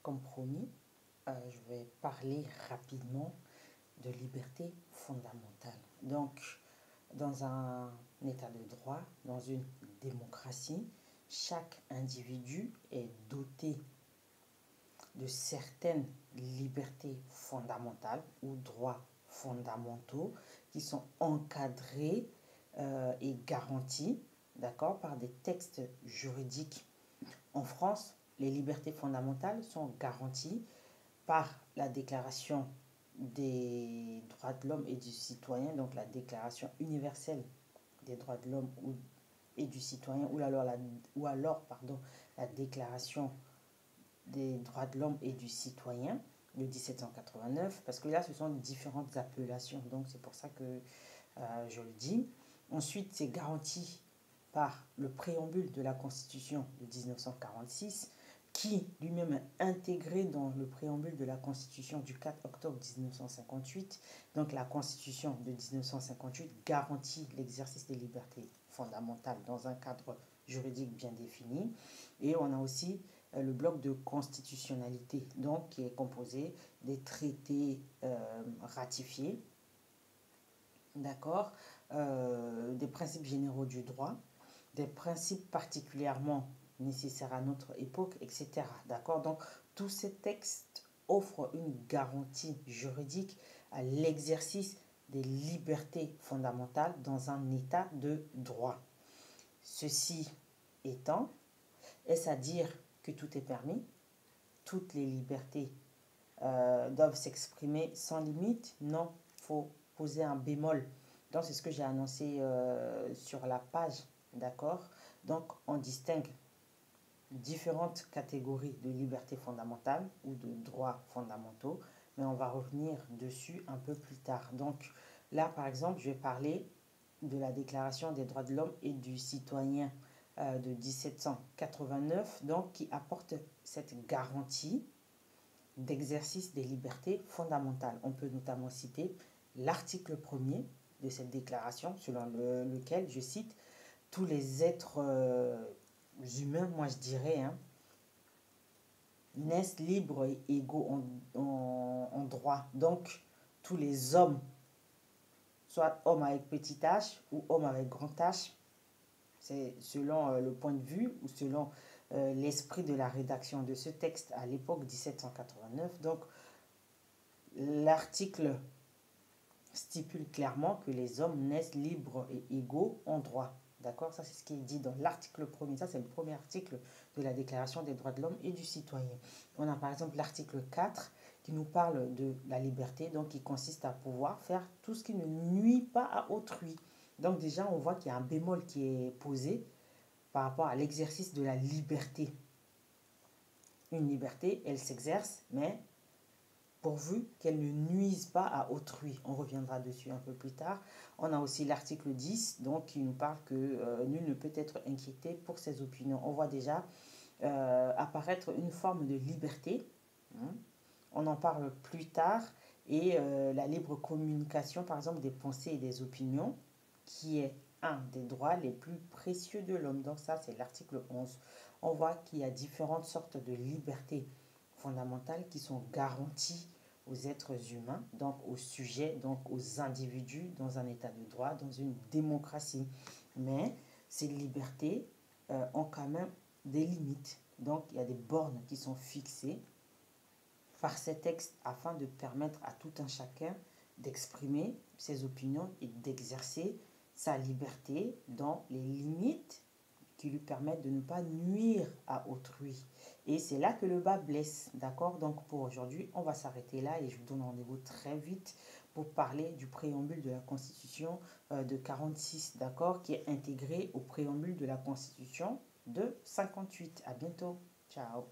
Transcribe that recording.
comme promis, je vais parler rapidement de liberté fondamentale. Donc, dans un état de droit, dans une démocratie, chaque individu est doté de certaines libertés fondamentales ou droits fondamentaux qui sont encadrés et garantis, d'accord, par des textes juridiques. En France, les libertés fondamentales sont garanties par la Déclaration des droits de l'homme et du citoyen, donc la Déclaration universelle des droits de l'homme et du citoyen, ou alors la Déclaration des droits de l'homme et du citoyen de 1789, parce que là, ce sont différentes appellations, donc c'est pour ça que je le dis. Ensuite, c'est garanti par le préambule de la Constitution de 1946, qui lui-même est intégré dans le préambule de la Constitution du 4 octobre 1958. Donc la Constitution de 1958 garantit l'exercice des libertés fondamentales dans un cadre juridique bien défini. Et on a aussi le bloc de constitutionnalité, donc qui est composé des traités ratifiés, d'accord, des principes généraux du droit, des principes particulièrement nécessaires à notre époque, etc. D'accord? Donc, tous ces textes offrent une garantie juridique à l'exercice des libertés fondamentales dans un état de droit. Ceci étant, est-ce à dire que tout est permis? Toutes les libertés doivent s'exprimer sans limite? Non, il faut poser un bémol. Donc, c'est ce que j'ai annoncé sur la page, d'accord? Donc, on distingue différentes catégories de libertés fondamentales ou de droits fondamentaux, mais on va revenir dessus un peu plus tard. Donc, là, par exemple, je vais parler de la Déclaration des droits de l'homme et du citoyen de 1789, donc qui apporte cette garantie d'exercice des libertés fondamentales. On peut notamment citer l'article 1er de cette déclaration, selon lequel, je cite, tous les êtres humains, moi je dirais, naissent libres et égaux en droit. Donc, tous les hommes, soit hommes avec petit h ou hommes avec grand h, c'est selon le point de vue ou selon l'esprit de la rédaction de ce texte à l'époque 1789. Donc, l'article stipule clairement que les hommes naissent libres et égaux en droit. D'accord? Ça, c'est ce qui est dit dans l'article 1er. Ça, c'est le premier article de la Déclaration des droits de l'homme et du citoyen. On a par exemple l'article 4 qui nous parle de la liberté, donc qui consiste à pouvoir faire tout ce qui ne nuit pas à autrui. Donc déjà, on voit qu'il y a un bémol qui est posé par rapport à l'exercice de la liberté. Une liberté, elle s'exerce, mais pourvu qu'elle ne nuise pas à autrui. On reviendra dessus un peu plus tard. On a aussi l'article 10, donc, qui nous parle que nul ne peut être inquiété pour ses opinions. On voit déjà apparaître une forme de liberté. On en parle plus tard. Et la libre communication, par exemple, des pensées et des opinions, qui est un des droits les plus précieux de l'homme. Donc ça, c'est l'article 11. On voit qu'il y a différentes sortes de libertés fondamentales qui sont garanties aux êtres humains, donc aux sujets, donc aux individus dans un état de droit, dans une démocratie. Mais ces libertés ont quand même des limites. Donc il y a des bornes qui sont fixées par ces textes afin de permettre à tout un chacun d'exprimer ses opinions et d'exercer sa liberté dans les limites qui lui permettent de ne pas nuire à autrui. Et c'est là que le bas blesse, d'accord? Donc pour aujourd'hui, on va s'arrêter là et je vous donne rendez-vous très vite pour parler du préambule de la Constitution de 46, d'accord? Qui est intégré au préambule de la Constitution de 58. À bientôt. Ciao.